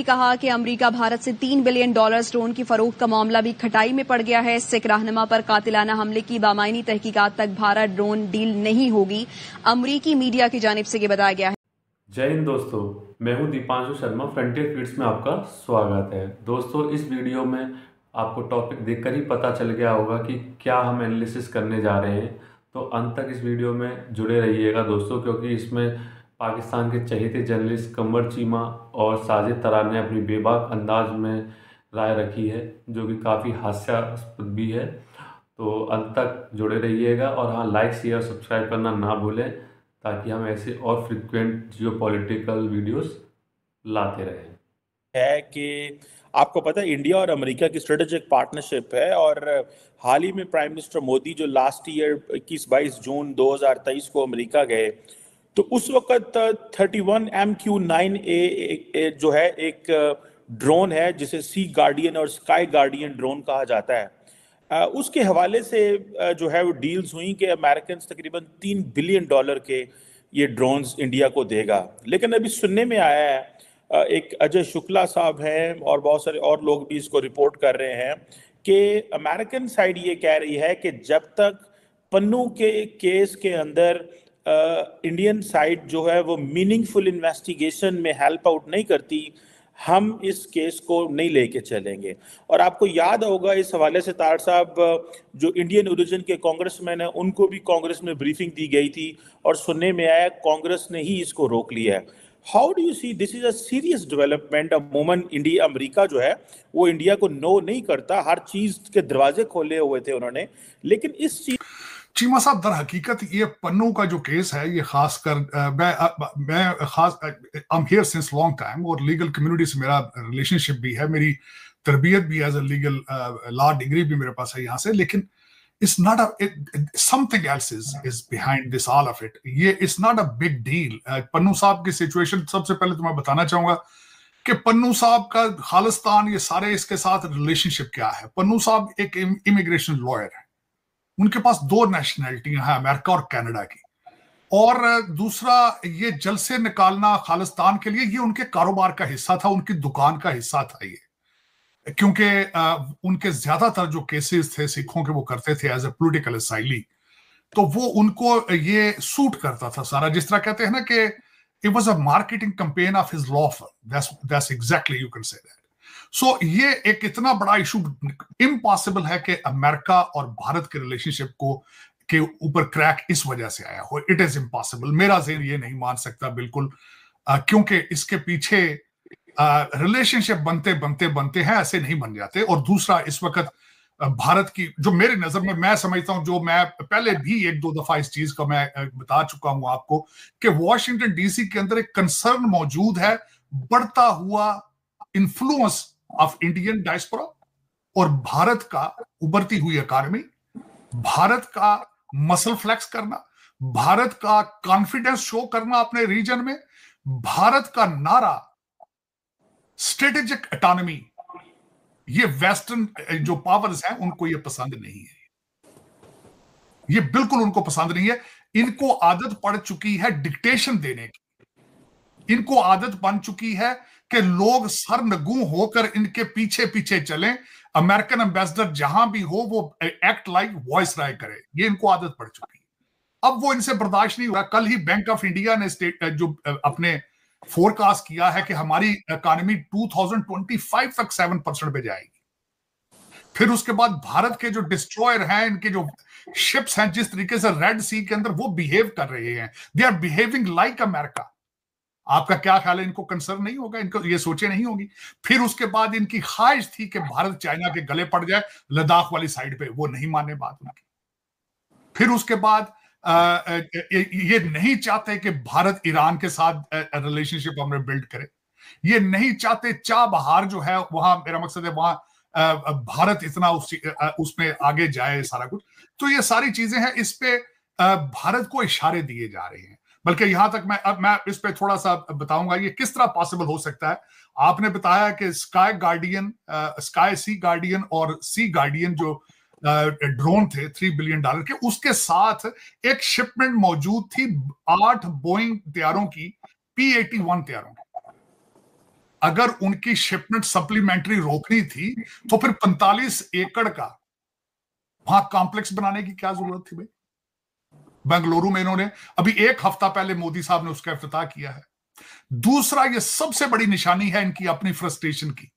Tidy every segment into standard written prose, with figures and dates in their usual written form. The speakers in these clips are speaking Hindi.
कहा कि अमेरिका भारत से $3 बिलियन ड्रोन की फरोख्त का मामला भी खटाई में पड़ गया है। सिख रहनुमा पर कातिलाना हमले की बामायनी तहकीकात तक भारत ड्रोन डील नहीं होगी, अमरीकी मीडिया की जानिब से ये बताया गया है। जय हिंद दोस्तों, मैं हूं दीपांशु शर्मा। फ्रंटियर फीड्स में आपका स्वागत है। दोस्तों, इस वीडियो में आपको टॉपिक देखकर ही पता चल गया होगा कि क्या हम एनालिसिस करने जा रहे हैं, तो अंत तक इस वीडियो में जुड़े रहिएगा दोस्तों, क्योंकि इसमें पाकिस्तान के चहेते जर्नलिस्ट कमर चीमा और साजिद तरार ने अपनी बेबाक अंदाज में राय रखी है, जो कि काफ़ी हास्यास्पद भी है। तो अंत तक जुड़े रहिएगा और हाँ, लाइक शेयर सब्सक्राइब करना ना भूलें, ताकि हम ऐसे और फ्रिक्वेंट जियोपॉलिटिकल वीडियोस लाते रहें। है कि आपको पता है इंडिया और अमेरिका की स्ट्रेटेजिक पार्टनरशिप है, और हाल ही में प्राइम मिनिस्टर मोदी जो लास्ट ईयर 21-22 जून 2023 को अमेरिका गए, तो उस वक्त 31 MQ-9A जो है एक ड्रोन है जिसे सी गार्डियन और स्काई गार्डियन ड्रोन कहा जाता है। उसके हवाले से जो है वो डील्स हुई कि अमेरिकन तकरीबन $3 बिलियन के ये ड्रोन्स इंडिया को देगा। लेकिन अभी सुनने में आया है, एक अजय शुक्ला साहब हैं और बहुत सारे और लोग भी इसको रिपोर्ट कर रहे हैं कि अमेरिकन साइड ये कह रही है कि जब तक पन्नू के केस के अंदर इंडियन साइड जो है वो मीनिंगफुल इन्वेस्टिगेशन में हेल्प आउट नहीं करती, हम इस केस को नहीं लेके चलेंगे। और आपको याद होगा इस हवाले से तार साहब जो इंडियन ओरिजिन के कांग्रेसमैन हैं, उनको भी कांग्रेस में ब्रीफिंग दी गई थी और सुनने में आया कांग्रेस ने ही इसको रोक लिया है। How do you see this is a serious development. अमूमन इंडिया अमेरिका जो है वो इंडिया को नो नहीं करता, हर चीज के दरवाजे खोले हुए थे उन्होंने, लेकिन इस चीज चीमा साहब, दर हकीकत ये पन्नू का जो केस है, ये खासकर मैं खास I am here since long time और लीगल कम्युनिटी से मेरा रिलेशनशिप भी है, मेरी तरबियत भी as a legal law degree भी मेरे पास है यहाँ से। लेकिन it's not something else is behind this all of it. ये it's not a big deal. Pannu साहब की सिचुएशन सबसे पहले तो मैं बताना चाहूंगा कि पन्नू साहब का खालिस्तान, ये सारे इसके साथ रिलेशनशिप क्या है। पन्नू साहब एक इमिग्रेशन लॉयर है, उनके पास 2 नेशनैलिटियां हैं, अमेरिका और कनाडा की। और दूसरा, ये जलसे निकालना खालिस्तान के लिए ये उनके कारोबार का हिस्सा था, उनकी दुकान का हिस्सा था ये, क्योंकि उनके ज्यादातर जो केसेस थे सिखों के वो करते थे एज ए पॉलिटिकल असाइली, तो वो उनको ये सूट करता था सारा। जिस तरह कहते हैं ना कि it was a marketing campaign of his law firm, that's exactly you can say that. So ये एक इतना बड़ा इशू इम्पॉसिबल है कि अमेरिका और भारत के रिलेशनशिप को के ऊपर क्रैक इस वजह से आया हो। इट इज इम्पॉसिबल, मेरा ज़हन ये नहीं मान सकता बिल्कुल, क्योंकि इसके पीछे रिलेशनशिप बनते बनते बनते हैं, ऐसे नहीं बन जाते। और दूसरा, इस वक्त भारत की जो मेरी नजर में मैं समझता हूं, जो मैं पहले भी 1-2 दफा इस चीज का मैं बता चुका हूं आपको, कि वॉशिंगटन डीसी के अंदर एक कंसर्न मौजूद है, बढ़ता हुआ इन्फ्लुएंस ऑफ इंडियन डायस्पोरा और भारत का उभरती हुई इकॉनमी, भारत का मसल फ्लेक्स करना, भारत का कॉन्फिडेंस शो करना अपने रीजन में, भारत का नारा स्ट्रेटेजिक ऑटोनॉमी, ये वेस्टर्न जो पावर्स हैं उनको ये पसंद नहीं है, ये बिल्कुल उनको पसंद नहीं है। इनको आदत पड़ चुकी है डिक्टेशन देने की, इनको आदत बन चुकी है कि लोग सरनगू होकर इनके पीछे पीछे चलें, अमेरिकन एम्बेसडर जहां भी हो वो एक्ट लाइक वॉइस राय करे, ये इनको आदत पड़ चुकी है। अब वो इनसे बर्दाश्त नहीं हो रहा। कल ही बैंक ऑफ इंडिया ने जो अपने फोरकास्ट किया है कि हमारी इकॉनमी 2025 तक 7% पे जाएगी। फिर उसके बाद भारत के जो डिस्ट्रॉयर हैं, इनके जो शिप्स हैं, जिस तरीके से रेड सी के अंदर वो बिहेव कर रहे हैं, they are behaving like America. आपका क्या ख्याल है, इनको कंसर्न नहीं होगा? इनको ये सोचे नहीं होगी? फिर उसके बाद इनकी ख्वाहिश थी कि भारत चाइना के गले पड़ जाए लद्दाख वाली साइड पे, वो नहीं माने बात उनकी। फिर उसके बाद ये नहीं चाहते कि भारत ईरान के साथ रिलेशनशिप हमें बिल्ड करे, ये नहीं चाहते चाबहार जो है वहां, मेरा मकसद है वहां भारत इतना उसमें आगे जाए सारा कुछ। तो ये सारी चीजें हैं, इस पे भारत को इशारे दिए जा रहे हैं। बल्कि यहां तक मैं इस पे थोड़ा सा बताऊंगा ये किस तरह पॉसिबल हो सकता है। आपने बताया कि स्काई गार्डियन, स्काई सी गार्डियन और सी गार्डियन जो ड्रोन थे $3 बिलियन के, उसके साथ एक शिपमेंट मौजूद थी 8 बोइंग तैयारों की, P-81 तैयारों की। अगर उनकी शिपमेंट सप्लीमेंट्री रोकनी थी तो फिर 45 एकड़ का वहां कॉम्प्लेक्स बनाने की क्या जरूरत थी भाई? बेंगलुरु में इन्होंने अभी 1 हफ्ता पहले मोदी साहब ने उसका इफ्तिताह किया है। दूसरा, ये सबसे बड़ी निशानी है इनकी अपनी फ्रस्ट्रेशन की,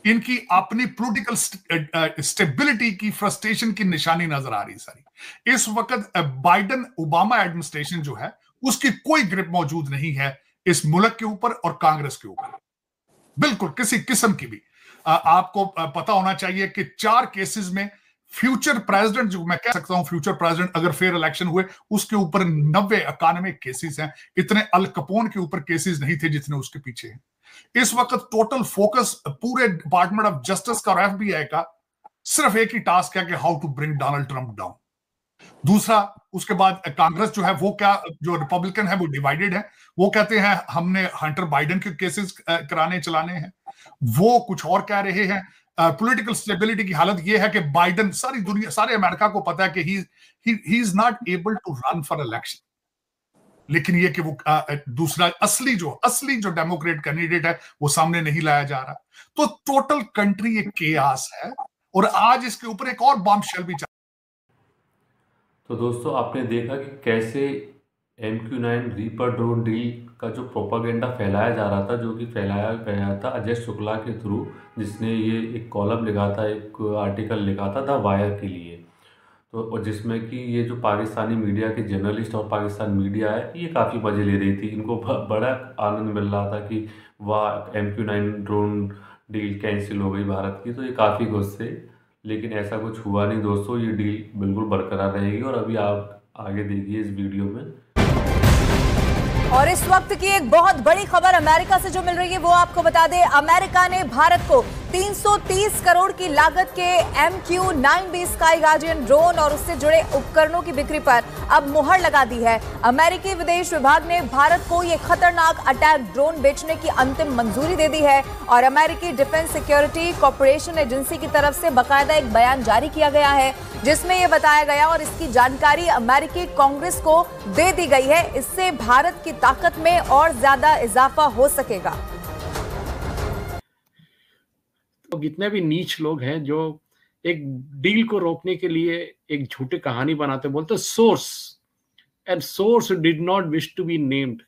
इनकी अपनी पॉलिटिकल स्टेबिलिटी की फ्रस्ट्रेशन की निशानी नजर आ रही सारी। इस वक्त बाइडेन ओबामा एडमिनिस्ट्रेशन जो है उसकी कोई ग्रिप मौजूद नहीं है इस मुल्क के ऊपर और कांग्रेस के ऊपर, बिल्कुल किसी किस्म की भी। आपको पता होना चाहिए कि 4 केसेस में फ्यूचर प्रेसिडेंट, जो मैं कह सकता हूं फ्यूचर प्रेसिडेंट अगर फेयर इलेक्शन हुए, उसके ऊपर 90-91 केसेस हैं। इतने अल कपोन के ऊपर केसेस नहीं थे जितने उसके पीछे हैं। इस वक्त टोटल फोकस पूरे डिपार्टमेंट ऑफ जस्टिस का और एफबीआई का सिर्फ एक ही टास्क है कि how to bring Donald Trump down. दूसरा, उसके बाद कांग्रेस जो है वो क्या, जो रिपब्लिकन है वो डिवाइडेड है। वो कहते हैं हमने हंटर बाइडेन के केसेस कराने चलाने हैं, वो कुछ और कह रहे हैं। पॉलिटिकल स्टेबिलिटी की हालत ये है कि बाइडेन, सारी दुनिया, सारे अमेरिका को पता है कि he is not able to run for election, लेकिन ये कि वो दूसरा असली जो डेमोक्रेट कैंडिडेट है वो सामने नहीं लाया जा रहा। तो टोटल कंट्री एक केयास है और आज इसके ऊपर एक और बॉम्बशेल भी। तो दोस्तों, आपने देखा कि कैसे MQ-9 रीपर ड्रोन डील का जो प्रोपागेंडा फैलाया जा रहा था, जो कि फैलाया गया था अजय शुक्ला के थ्रू, जिसने ये एक कॉलम लिखा था, एक आर्टिकल लिखा था द वायर के लिए। तो और जिसमें कि ये जो पाकिस्तानी मीडिया के जर्नलिस्ट और पाकिस्तान मीडिया है, ये काफ़ी मज़े ले रही थी। इनको बड़ा आनंद मिल रहा था कि वाह, MQ-9 ड्रोन डील कैंसिल हो गई भारत की। तो ये काफ़ी खुश थे, लेकिन ऐसा कुछ हुआ नहीं दोस्तों। ये डील बिल्कुल बरकरार रहेगी और अभी आप आगे देखिए इस वीडियो में। और इस वक्त की एक बहुत बड़ी खबर अमेरिका से जो मिल रही है वो आपको बता दें। अमेरिका ने भारत को 330 करोड़ की लागत के MQ-9B स्काई गार्डियन ड्रोन और उससे जुड़े उपकरणों की बिक्री पर अब मुहर लगा दी है। अमेरिकी विदेश विभाग ने भारत को यह खतरनाक अटैक ड्रोन बेचने की अंतिम मंजूरी दे दी है और अमेरिकी डिफेंस सिक्योरिटी कॉर्पोरेशन एजेंसी की तरफ से बाकायदा एक बयान जारी किया गया है जिसमें यह बताया गया और इसकी जानकारी अमेरिकी कांग्रेस को दे दी गई है। इससे भारत की ताकत में और ज्यादा इजाफा हो सकेगा। तो जितने भी नीच लोग हैं जो एक डील को रोकने के लिए एक झूठी कहानी बनाते, बोलते source, and source did not wish to be named.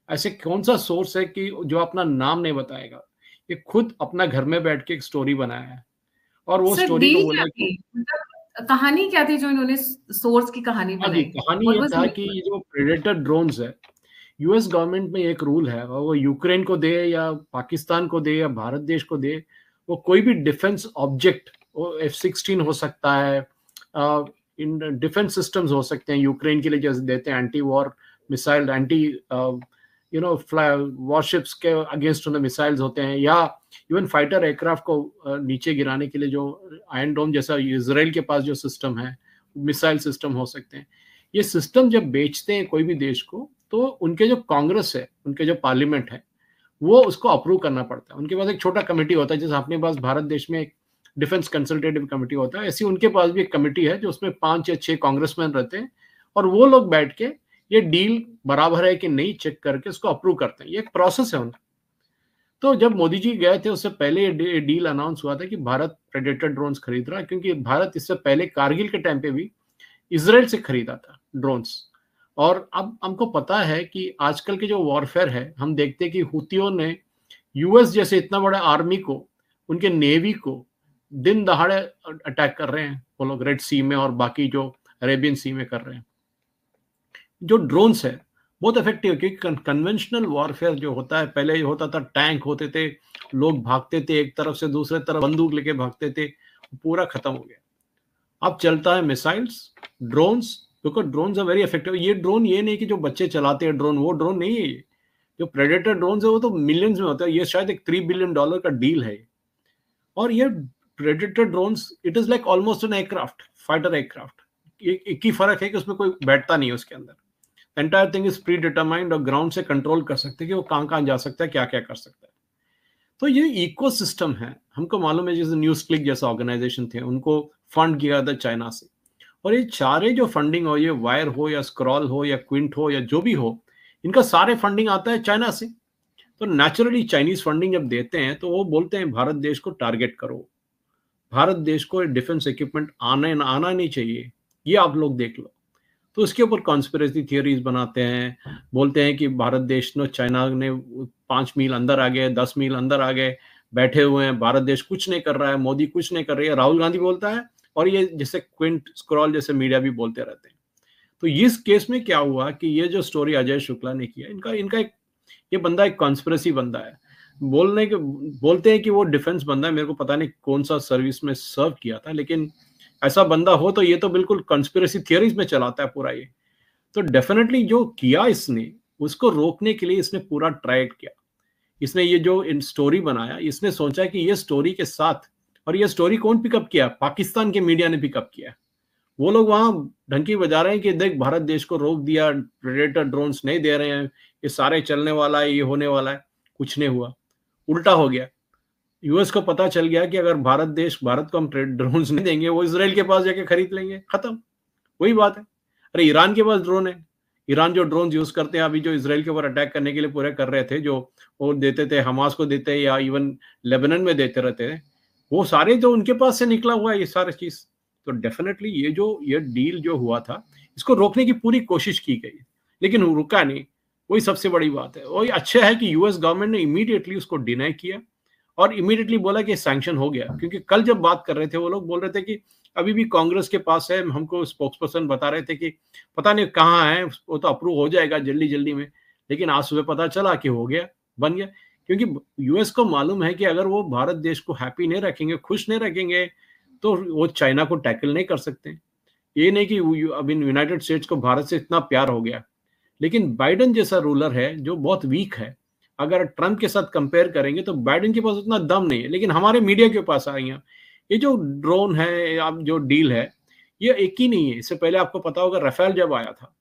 ऐसे कौन सा सोर्स है कि जो अपना नाम नहीं बताएगा? ये खुद अपना घर में बैठ के एक स्टोरी बनाया है और वो स्टोरी को बोला कि कहानी क्या थी जो इन्होंने सोर्स की कहानी बनाई। कहानी ये था कि ये जो प्रेडेटर ड्रोन्स है, यूएस गवर्नमेंट में एक रूल है, वो यूक्रेन को दे या पाकिस्तान को दे या भारत देश को दे, वो कोई भी डिफेंस ऑब्जेक्ट, वो F-16 हो सकता है, इन डिफेंस सिस्टम्स हो सकते हैं यूक्रेन के लिए, जैसे देते हैं anti war missile, anti warships के अगेंस्ट उन्हें मिसाइल्स होते हैं, या इवन फाइटर एयरक्राफ्ट को नीचे गिराने के लिए जो आयरन डोम जैसा इजराइल के पास जो सिस्टम है, मिसाइल सिस्टम हो सकते हैं। ये सिस्टम जब बेचते हैं कोई भी देश को, तो उनके जो कांग्रेस है, उनके जो पार्लियामेंट है, वो उसको अप्रूव करना पड़ता है। उनके पास एक छोटा कमेटी होता है, जैसे अपने पास भारत देश में एक डिफेंस कंसल्टेटिव कमेटी होता है, ऐसी उनके पास भी एक कमेटी है जो उसमें 5 या 6 कांग्रेसमैन रहते हैं और वो लोग बैठ के ये डील बराबर है कि नहीं चेक करके उसको अप्रूव करते हैं। ये एक प्रोसेस है उनका। तो जब मोदी जी गए थे उससे पहले ये डील अनाउंस हुआ था कि भारत प्रेडेटर ड्रोन्स खरीद रहा है, क्योंकि भारत इससे पहले कारगिल के टाइम पे भी इजराइल से खरीदा था ड्रोन्स। और अब हमको पता है कि आजकल के जो वॉरफेयर है, हम देखते हैं कि हुतियों ने यूएस जैसे इतना बड़ा आर्मी को, उनके नेवी को दिन दहाड़े अटैक कर रहे हैं। वो लोग रेड सी में और बाकी जो अरेबियन सी में कर रहे हैं। जो ड्रोन्स है बहुत इफेक्टिव, क्योंकि कन्वेंशनल वॉरफेयर जो होता है, पहले होता था टैंक होते थे, लोग भागते थे एक तरफ से दूसरे तरफ, बंदूक लेके भागते थे, पूरा खत्म हो गया। अब चलता है missiles, drones, because drones are very effective. ये ड्रोन ये नहीं कि जो बच्चे चलाते हैं ड्रोन, वो ड्रोन नहीं है। ये जो प्रेडेटर ड्रोन्स है वो तो मिलियंस में होता है। ये शायद एक $3 बिलियन का डील है। और ये predator drones, it is like almost an aircraft, fighter aircraft. एक ही फर्क है कि उसमें कोई बैठता नहीं है उसके अंदर। Entire thing is pre determined और ग्राउंड से कंट्रोल कर सकते हैं कि वो कहाँ जा सकता है, क्या क्या कर सकता है। तो ये इकोसिस्टम है। हमको मालूम है जैसे न्यूज क्लिक जैसा ऑर्गेनाइजेशन थे, उनको फंड किया था चाइना से, और ये सारे जो फंडिंग हो, ये वायर हो या स्क्रॉल हो या क्विंट हो या जो भी हो, इनका सारे फंडिंग आता है चाइना से। तो नेचुरली चाइनीज फंडिंग जब देते हैं तो वो बोलते हैं भारत देश को टारगेट करो, भारत देश को डिफेंस इक्विपमेंट आना नहीं चाहिए, ये आप लोग देख लो। तो उसके ऊपर कॉन्स्पिरेसी थियरीज बनाते हैं, बोलते हैं कि भारत देश ने, चाइना ने 5 मील अंदर आ गए, 10 मील अंदर आ गए, बैठे हुए हैं, भारत देश कुछ नहीं कर रहा है, मोदी कुछ नहीं कर रही है, राहुल गांधी बोलता है, और ये जैसे क्विंट स्क्रॉल जैसे मीडिया भी बोलते रहते हैं। तो इस केस में क्या हुआ कि ये जो स्टोरी अजय शुक्ला ने किया, इनका एक, ये बंदा एक कॉन्स्पिरेसी बंदा है, बोलते हैं कि वो डिफेंस बंदा है, मेरे को पता नहीं कौन सा सर्विस में सर्व किया था, लेकिन ऐसा बंदा हो तो ये तो बिल्कुल कॉन्स्पिरेसी थियरीज में चलाता है पूरा ये। तो डेफिनेटली जो किया इसने, उसको रोकने के लिए इसने पूरा ट्राई किया। इसने ये जो स्टोरी बनाया, इसने सोचा कि ये स्टोरी के साथ, और ये स्टोरी कौन पिकअप किया, पाकिस्तान के मीडिया ने पिकअप किया। वो लोग वहां ढंकी बजा रहे हैं कि देख भारत देश को रोक दिया, प्रेडेटर ड्रोन्स नहीं दे रहे हैं, ये सारे चलने वाला है, ये होने वाला है, कुछ नहीं हुआ, उल्टा हो गया। यूएस को पता चल गया कि अगर भारत को हम ड्रोन्स नहीं देंगे, वो इजराइल के पास जाके खरीद लेंगे, खत्म, वही बात है। अरे ईरान के पास ड्रोन है, ईरान जो ड्रोन यूज करते हैं अभी, जो इजराइल के ऊपर अटैक करने के लिए पूरे कर रहे थे, जो वो देते थे, हमास को देते या इवन लेबनान में देते रहते थे, वो सारे जो उनके पास से निकला हुआ है ये सारी चीज। तो डेफिनेटली ये डील जो हुआ था, इसको रोकने की पूरी कोशिश की गई, लेकिन रुका नहीं, वही सबसे बड़ी बात है। वही अच्छा है कि यूएस गवर्नमेंट ने इमीडिएटली उसको डिनाई किया और इमीडिएटली बोला कि सैंक्शन हो गया। क्योंकि कल जब बात कर रहे थे, वो लोग बोल रहे थे कि अभी भी कांग्रेस के पास है, हमको स्पोक्स पर्सन बता रहे थे कि पता नहीं कहाँ है, वो तो अप्रूव हो जाएगा जल्दी में, लेकिन आज सुबह पता चला कि हो गया, बन गया। क्योंकि यूएस को मालूम है कि अगर वो भारत देश को हैप्पी नहीं रखेंगे, खुश नहीं रखेंगे, तो वो चाइना को टैकल नहीं कर सकते। ये नहीं कि अभी यूनाइटेड स्टेट्स को भारत से इतना प्यार हो गया, लेकिन बाइडेन जैसा रूलर है जो बहुत वीक है, अगर ट्रंप के साथ कंपेयर करेंगे तो बाइडेन के पास उतना दम नहीं है, लेकिन हमारे मीडिया के पास आई हैं। ये जो ड्रोन है, अब जो डील है, ये एक ही नहीं है। इससे पहले आपको पता होगा राफेल जब आया था,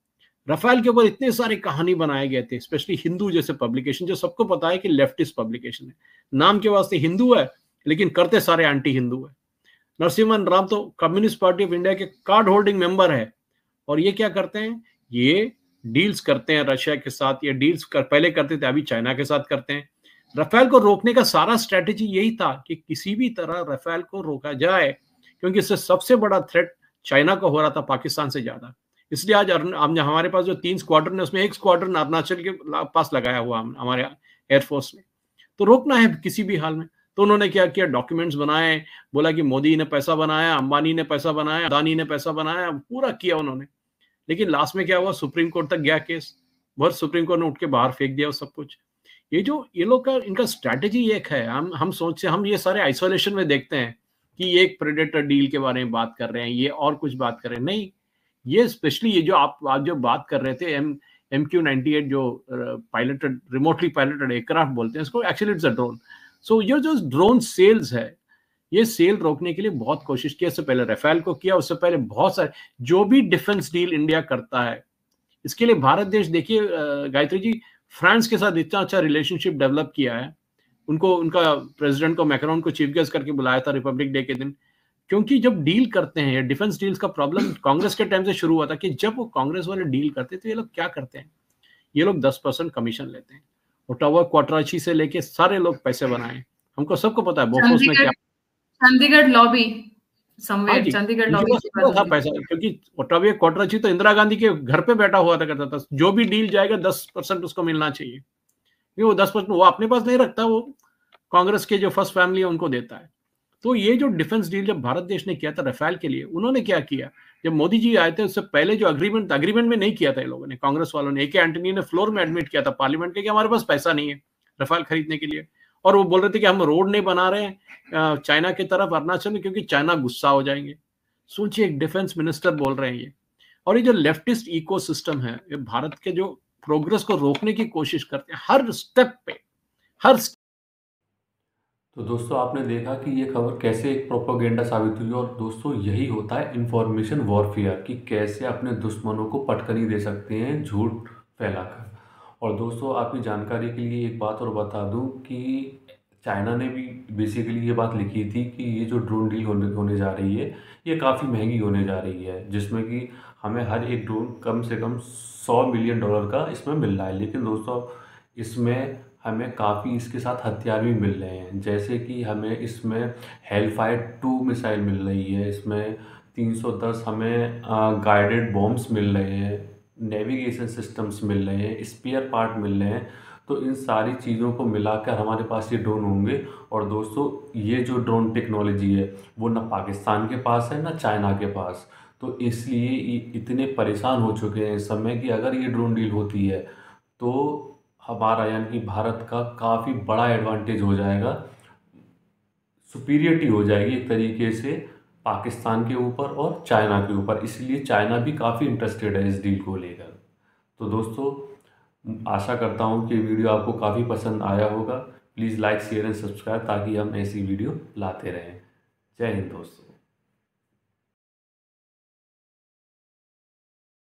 राफेल के ऊपर इतने सारे कहानी बनाए गए थे, स्पेशली हिंदू जैसे पब्लिकेशन, जो सबको पता है कि लेफ्टिस्ट पब्लिकेशन है, नाम के वास्ते हिंदू है लेकिन करते सारे एंटी हिंदू है। नरसिम्हन राव तो कम्युनिस्ट पार्टी ऑफ इंडिया के कार्ड होल्डिंग मेंबर है, और ये क्या करते हैं, ये डील्स करते हैं रशिया के साथ, ये डील्स पहले करते थे, अभी चाइना के साथ करते हैं। राफेल को रोकने का सारा स्ट्रेटेजी यही था कि किसी भी तरह राफेल को रोका जाए, क्योंकि इससे सबसे बड़ा थ्रेट चाइना को हो रहा था पाकिस्तान से ज्यादा। इसलिए आज हमारे पास जो 3 स्क्वाड्रन है, उसमें 1 स्क्वाड्रन अरुणाचल के पास लगाया हुआ हमारे एयरफोर्स ने, तो रोकना है किसी भी हाल में। तो उन्होंने क्या किया, डॉक्यूमेंट्स बनाए, बोला कि मोदी ने पैसा बनाया, अंबानी ने पैसा बनाया, अदानी ने पैसा बनाया, पूरा किया उन्होंने। लेकिन लास्ट में क्या हुआ, सुप्रीम कोर्ट तक गया केस, बहुत सुप्रीम कोर्ट ने उठ के बाहर फेंक दिया सब कुछ। ये लोग का इनका स्ट्रैटेजी एक है, हम सोचते, हम ये सारे आइसोलेशन में देखते हैं कि एक प्रेडेटर डील के बारे में बात कर रहे हैं, ये और कुछ बात कर रहे हैं, नहीं, ये स्पेशली ये जो आप जो बात कर रहे थे, MQ-98 जो पायलटेड, रिमोटली पायलटेड एयरक्राफ्ट बोलते हैं इसको, एक्चुअली इट्स अ ड्रोन। सो ये जो ड्रोन सेल्स है, ये सेल रोकने के लिए बहुत कोशिश किया। इससे पहले राफेल को किया, उससे पहले बहुत सारे जो भी डिफेंस डील इंडिया करता है, इसके लिए भारत देश, देखिए गायत्री जी, फ्रांस के साथ इतना अच्छा रिलेशनशिप डेवलप किया है, उनका प्रेसिडेंट को, मैक्रोन को चीफ गेस्ट करके बुलाया था रिपब्लिक डे के दिन। क्योंकि जब डील करते हैं, डिफेंस डील्स का प्रॉब्लम कांग्रेस के टाइम से शुरू हुआ था कि जब वो कांग्रेस वाले डील करते तो ये लोग क्या करते हैं, ये लोग 10% कमीशन लेते हैं। ओटावा क्वार्टराची से लेके सारे लोग पैसे बनाए, हमको सबको पता है बोफोर्स में क्या, Chandigarh lobby somewhere, Chandigarh lobby था पैसा। क्योंकि ओटावा क्वार्टराची तो इंदिरा गांधी के घर पे बैठा हुआ था, करता था, जो भी डील जाएगा 10% उसको मिलना चाहिए। वो 10% वो अपने पास नहीं रखता, वो कांग्रेस के जो फर्स्ट फैमिली है उनको देता है। तो ये जो डिफेंस डील जब भारत देश ने किया था राफेल के लिए, उन्होंने क्या किया, जब मोदी जी आए थे उससे पहले जो अग्रीमेंट में नहीं किया था ये लोगों ने, कांग्रेस वालों ने, AK एंटनी ने फ्लोर में एडमिट किया था पार्लियामेंट के कि हमारे पास पैसा नहीं है राफेल खरीदने के लिए, और वो बोल रहे थे कि हम रोड नहीं बना रहे हैं चाइना की तरफ अरुणाचल में, क्योंकि चाइना गुस्सा हो जाएंगे। सोचिए, एक डिफेंस मिनिस्टर बोल रहे हैं ये। और ये जो लेफ्टिस्ट इकोसिस्टम है, ये भारत के जो प्रोग्रेस को रोकने की कोशिश करते हैं हर स्टेप पे, तो दोस्तों आपने देखा कि ये खबर कैसे एक प्रोपेगेंडा साबित हुई, और दोस्तों यही होता है इंफॉर्मेशन वॉरफेयर, कि कैसे अपने दुश्मनों को पटकनी दे सकते हैं झूठ फैलाकर। और दोस्तों आपकी जानकारी के लिए एक बात और बता दूं कि चाइना ने भी बेसिकली ये बात लिखी थी कि ये जो ड्रोन डील होने जा रही है, ये काफ़ी महंगी होने जा रही है, जिसमें कि हमें हर एक ड्रोन कम से कम $100 मिलियन का इसमें मिल रहा है। लेकिन दोस्तों इसमें हमें काफ़ी इसके साथ हथियार भी मिल रहे हैं, जैसे कि हमें इसमें हेलफायर 2 मिसाइल मिल रही है, इसमें 310 हमें गाइडेड बॉम्ब्स मिल रहे हैं, नेविगेशन सिस्टम्स मिल रहे हैं, स्पेयर पार्ट मिल रहे हैं। तो इन सारी चीज़ों को मिलाकर हमारे पास ये ड्रोन होंगे। और दोस्तों, ये जो ड्रोन टेक्नोलॉजी है वो ना पाकिस्तान के पास है ना चाइना के पास। तो इसलिए इतने परेशान हो चुके हैं इस समय कि अगर ये ड्रोन डील होती है तो हमारा यानी कि भारत का काफ़ी बड़ा एडवांटेज हो जाएगा, सुपीरियरिटी हो जाएगी एक तरीके से पाकिस्तान के ऊपर और चाइना के ऊपर। इसलिए चाइना भी काफ़ी इंटरेस्टेड है इस डील को लेकर। तो दोस्तों, आशा करता हूँ कि वीडियो आपको काफ़ी पसंद आया होगा। Please like, share and subscribe ताकि हम ऐसी वीडियो लाते रहें। जय हिंद दोस्तों।